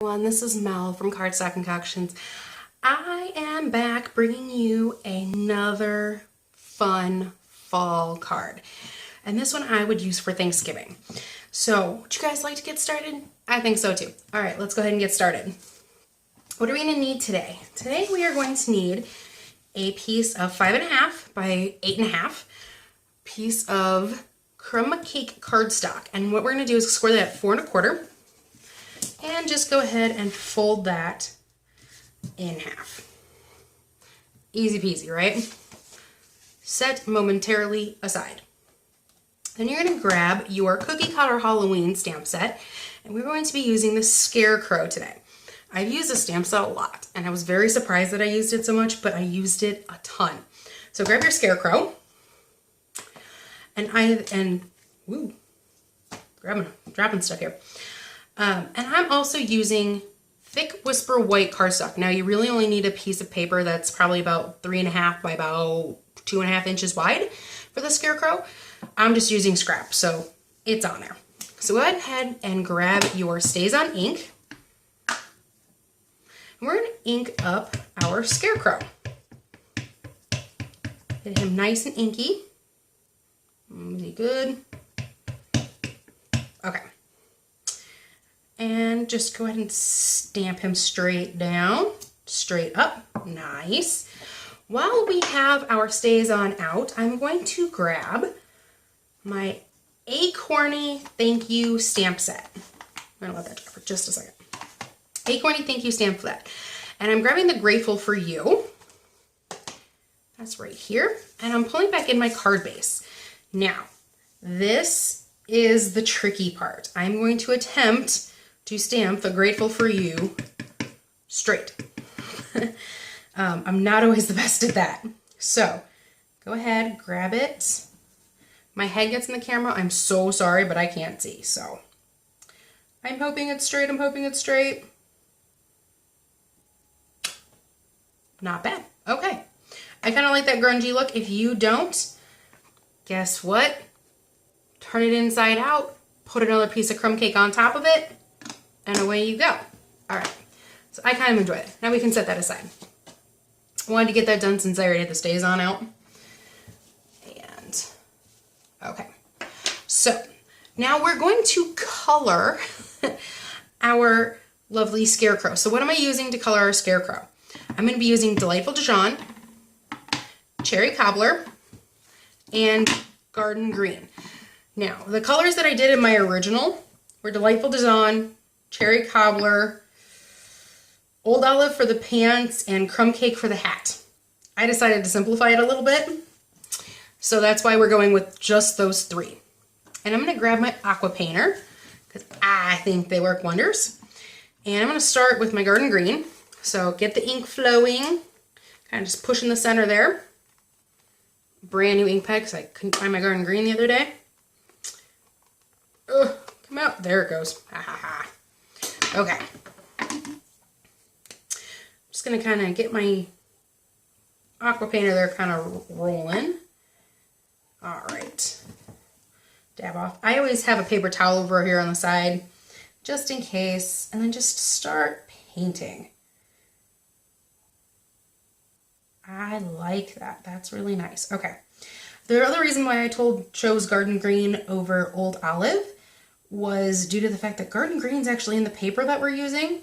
everyone, this is Mel from Cardstock Concoctions. I am back bringing you another fun fall card. And this one I would use for Thanksgiving. So, would you guys like to get started? I think so too. Alright, let's go ahead and get started. What are we going to need today? Today we are going to need a piece of 5.5 by 8.5 piece of Crumb cake cardstock. And what we're going to do is square that at 4 1/4. And just go ahead and fold that in half. Easy peasy, right? Set momentarily aside. Then you're going to grab your cookie cutter Halloween stamp set, and we're going to be using the Scarecrow today. I've used this stamp set a lot, and I was very surprised that I used it so much, but I used it a ton. So grab your Scarecrow, and dropping stuff here. And I'm also using thick Whisper white cardstock. Now you really only need a piece of paper that's probably about 3.5 by about 2.5 inches wide for the Scarecrow. I'm just using scrap, so it's on there. So go ahead and grab your StazOn ink. And we're going to ink up our Scarecrow. Get him nice and inky. Really good. Okay. And just go ahead and stamp him straight down, straight up. Nice. While we have our StazOn out, I'm going to grab my Acorny Thank You stamp set. I'm going to let that dry for just a second. Acorny Thank You stamp set. And I'm grabbing the Grateful for You. That's right here. And I'm pulling back in my card base. Now, this is the tricky part. I'm going to attempt to stamp the Grateful for You straight. I'm not always the best at that. So, go ahead, grab it. My head gets in the camera. I'm so sorry, but I can't see. So, I'm hoping it's straight. I'm hoping it's straight. Not bad. Okay. I kind of like that grungy look. If you don't, guess what? Turn it inside out. Put another piece of crumb cake on top of it. And away you go. All right. So I kind of enjoy it. Now we can set that aside. I wanted to get that done since I already had the StazOn out. And, okay. So, now we're going to color our lovely Scarecrow. So what am I using to color our Scarecrow? I'm going to be using Delightful Dijon, Cherry Cobbler, and Garden Green. Now, the colors that I did in my original were Delightful Dijon, Cherry Cobbler, Old Olive for the pants, and Crumb Cake for the hat. I decided to simplify it a little bit, so that's why we're going with just those three. And I'm going to grab my aqua painter, because I think they work wonders. And I'm going to start with my Garden Green. So get the ink flowing, kind of just push in the center there. Brand new ink pad, because I couldn't find my Garden Green the other day. Ugh, come out. There it goes. Ha ha ha. Okay. I'm just going to kind of get my aqua painter there kind of rolling. Alright. Dab off. I always have a paper towel over here on the side, just in case. And then just start painting. I like that. That's really nice. Okay. The other reason why I chose Garden Green over Old Olive was due to the fact that Garden Green is actually in the paper that we're using.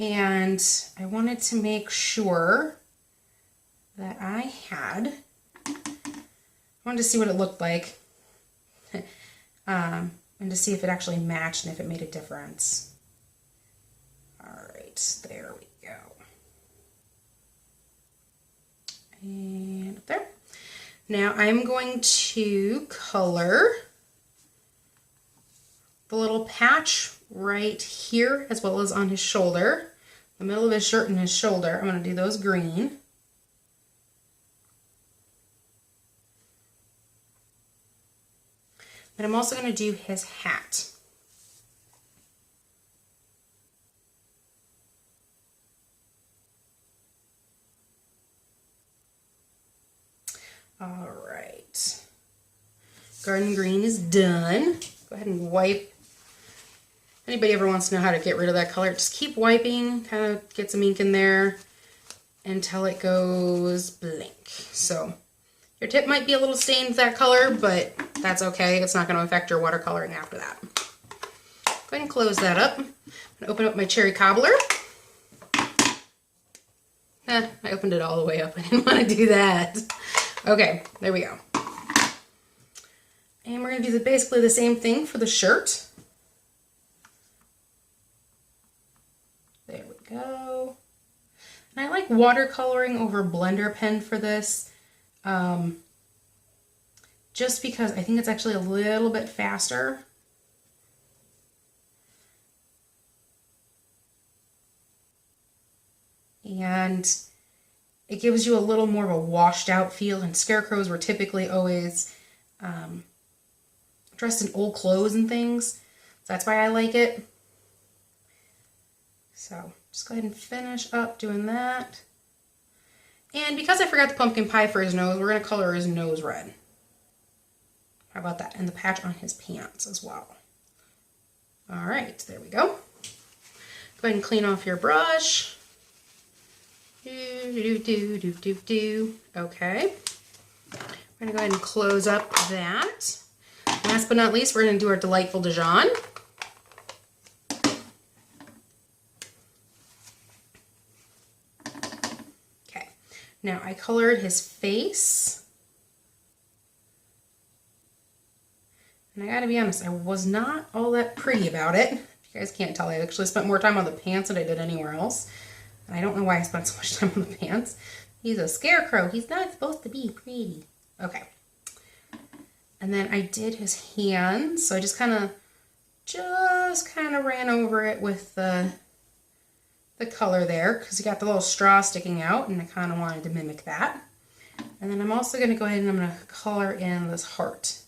And I wanted to make sure that I wanted to see what it looked like. And to see if it actually matched and if it made a difference. Alright, there we go. And up there. Now I'm going to color the little patch right here as well as on his shoulder, the middle of his shirt and his shoulder. I'm going to do those green. But I'm also going to do his hat. All right. Garden Green is done. Go ahead and wipe Anybody ever wants to know how to get rid of that color, just keep wiping, kind of get some ink in there until it goes blank. So your tip might be a little stained with that color, but that's okay. It's not going to affect your watercoloring after that. Go ahead and close that up. I'm going to open up my cherry cobbler. I opened it all the way up. I didn't want to do that. Okay, there we go. And we're going to do basically the same thing for the shirt. There we go. And I like watercoloring over blender pen for this. Just because I think it's actually a little bit faster. And it gives you a little more of a washed out feel, and scarecrows were typically always dressed in old clothes and things. So that's why I like it. So just go ahead and finish up doing that. And because I forgot the pumpkin pie for his nose, we're going to color his nose red. How about that? And the patch on his pants as well. All right, there we go. Go ahead and clean off your brush. Okay. We're going to go ahead and close up that. Last but not least, we're going to do our Delightful Dijon. Okay. Now I colored his face. And I gotta be honest, I was not all that pretty about it. If you guys can't tell, I actually spent more time on the pants than I did anywhere else. And I don't know why I spent so much time on the pants. He's a scarecrow. He's not supposed to be pretty. Okay. And then I did his hands. So I just kind of ran over it with the color there, because you got the little straw sticking out, and I kind of wanted to mimic that. And then I'm also going to go ahead and I'm going to color in this heart.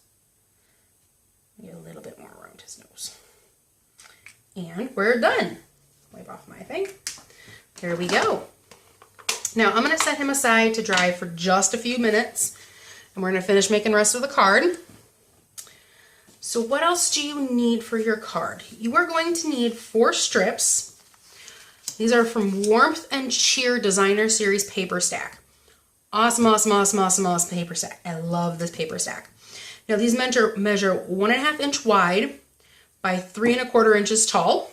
Get a little bit more around his nose. And we're done. Wipe off my thing. There we go. Now I'm going to set him aside to dry for just a few minutes, and we're going to finish making the rest of the card. So what else do you need for your card? You are going to need 4 strips. These are from Warmth and Cheer Designer Series Paper Stack. Awesome, awesome, awesome, awesome, awesome paper stack. I love this paper stack. Now these measure 1.5 inch wide by 3 1/4 inches tall.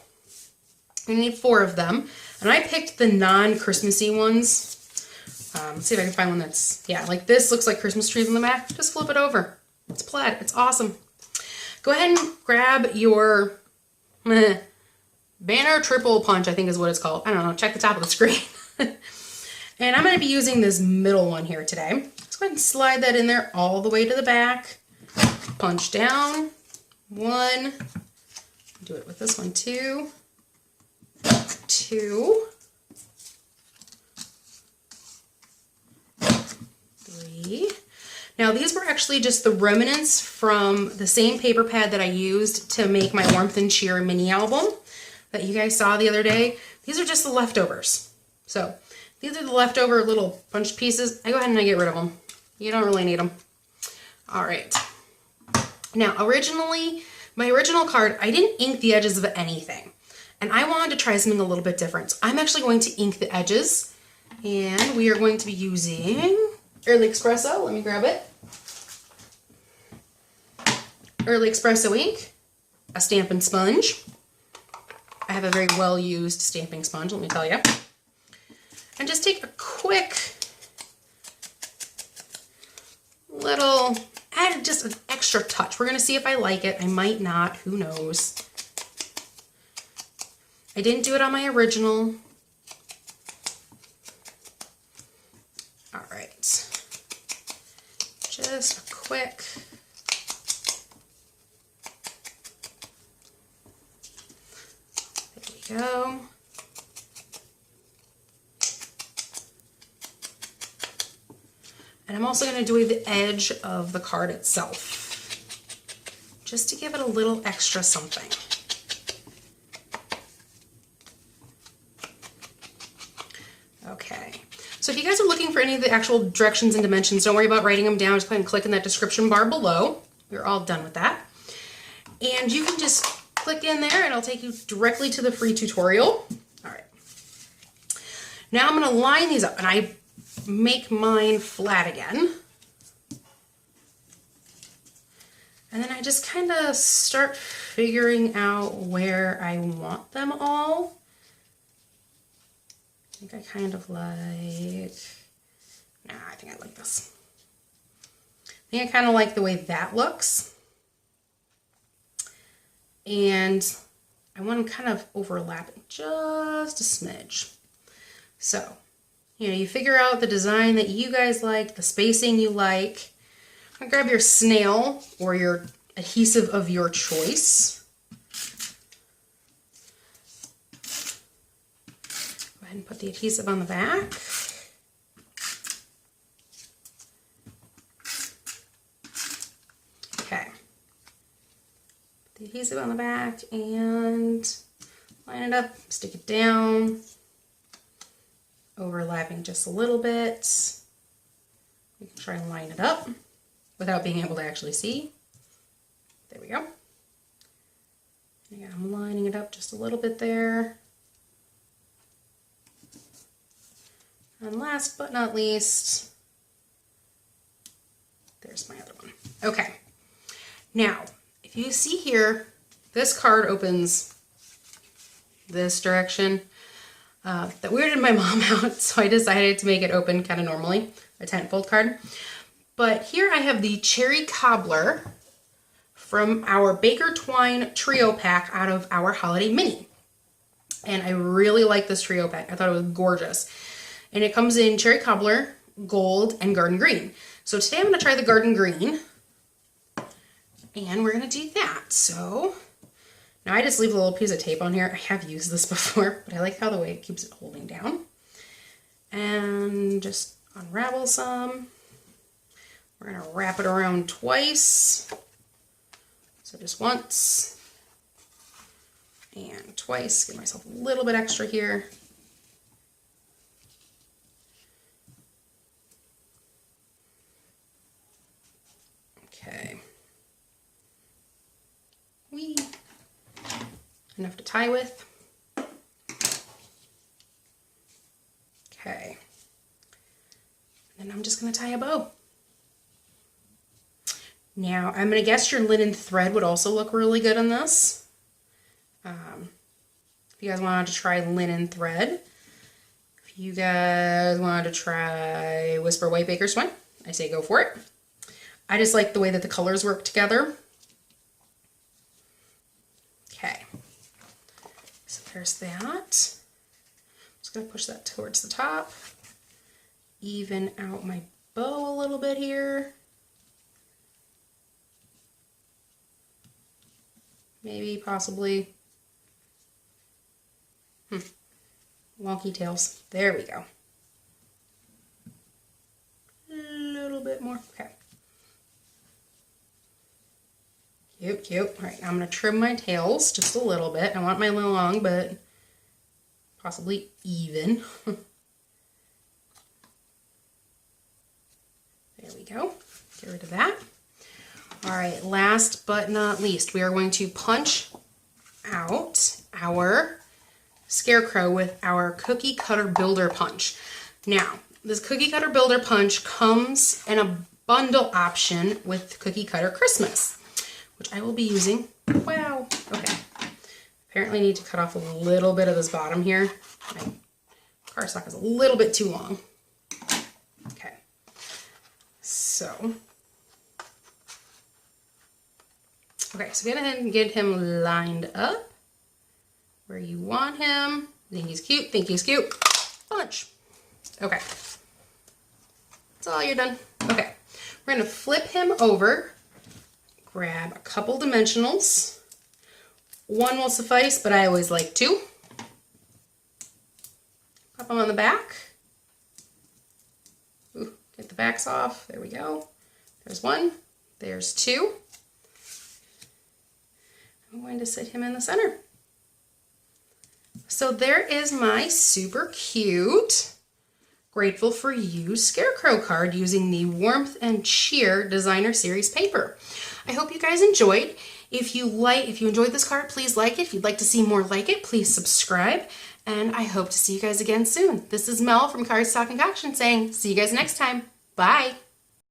You need 4 of them. And I picked the non-Christmassy ones. Let's see if I can find one that's, yeah, like this looks like Christmas trees in the back. Just flip it over. It's plaid. It's awesome. Go ahead and grab your banner triple punch, I think is what it's called. I don't know. Check the top of the screen. And I'm going to be using this middle one here today. Let's go ahead and slide that in there all the way to the back. Punch down. 1. Do it with this one too. 2. 3. Now these were actually just the remnants from the same paper pad that I used to make my Warmth and Cheer mini album that you guys saw the other day. These are just the leftovers. So these are the leftover little punched pieces. I go ahead and I get rid of them. You don't really need them. All right. Now originally, my original card, I didn't ink the edges of anything. And I wanted to try something a little bit different. So I'm actually going to ink the edges. And we are going to be using Early Espresso. Let me grab it. Early Espresso ink, a Stampin' sponge. I have a very well-used stamping sponge, let me tell you. And just take a quick little, add just an extra touch. We're going to see if I like it. I might not. Who knows? I didn't do it on my original. All right. Just a quick. There we go. And I'm also going to do the edge of the card itself, just to give it a little extra something. Okay, so if you guys are looking for any of the actual directions and dimensions, don't worry about writing them down. Just go ahead and click in that description bar below. We're all done with that. And you can just click in there and it'll take you directly to the free tutorial. All right. Now I'm going to line these up, and I make mine flat again. And then I just kind of start figuring out where I want them all. I think I kind of like, nah, I think I like this. I think I kind of like the way that looks. And I want them kind of overlapping just a smidge. So, you know, you figure out the design that you guys like, the spacing you like. Grab your snail or your adhesive of your choice. Go ahead and put the adhesive on the back. Okay. Put the adhesive on the back and line it up, stick it down, overlapping just a little bit. You can try and line it up without being able to actually see. There we go. Again, I'm lining it up just a little bit there. And last but not least, there's my other one. Okay. Now, if you see here, this card opens this direction. That weirded my mom out, so I decided to make it open kind of normally, a tent fold card. But here I have the Cherry Cobbler from our Baker Twine Trio Pack out of our Holiday Mini. And I really like this trio pack. I thought it was gorgeous. And it comes in Cherry Cobbler, Gold, and Garden Green. So today I'm going to try the Garden Green. And we're going to do that. So now I just leave a little piece of tape on here. I have used this before, but I like how the way it keeps it holding down. And just unravel some. We're going to wrap it around twice. So just once and twice. Give myself a little bit extra here. Okay. Whee. Enough to tie with. Okay. And then I'm just going to tie a bow. Now, I'm going to guess your linen thread would also look really good on this. If you guys wanted to try linen thread, if you guys wanted to try Whisper White Baker's Twine, I say go for it. I just like the way that the colors work together. Okay, so there's that. I'm just going to push that towards the top, even out my bow a little bit here. Maybe, possibly. Wonky tails. There we go. A little bit more. Okay. Cute, cute. All right, I'm going to trim my tails just a little bit. I want mine long, but possibly even. There we go. Get rid of that. All right, last but not least, we are going to punch out our Scarecrow with our Cookie Cutter Builder Punch. Now, this Cookie Cutter Builder Punch comes in a bundle option with Cookie Cutter Christmas, which I will be using. Wow. Okay. Apparently I need to cut off a little bit of this bottom here. My cardstock is a little bit too long. Okay. So... okay, so go ahead and get him lined up where you want him. Think he's cute, think he's cute. Punch. Okay. That's all, you're done. Okay, we're gonna flip him over, grab a couple dimensionals. One will suffice, but I always like two. Pop them on the back. Ooh, get the backs off, there we go. There's one, there's two. I'm going to sit him in the center. So there is my super cute Grateful for You Scarecrow card using the Warmth and Cheer Designer Series paper. I hope you guys enjoyed. If you enjoyed this card, please like it. If you'd like to see more like it, please subscribe. And I hope to see you guys again soon. This is Mel from Cardstock Concoction saying, see you guys next time. Bye.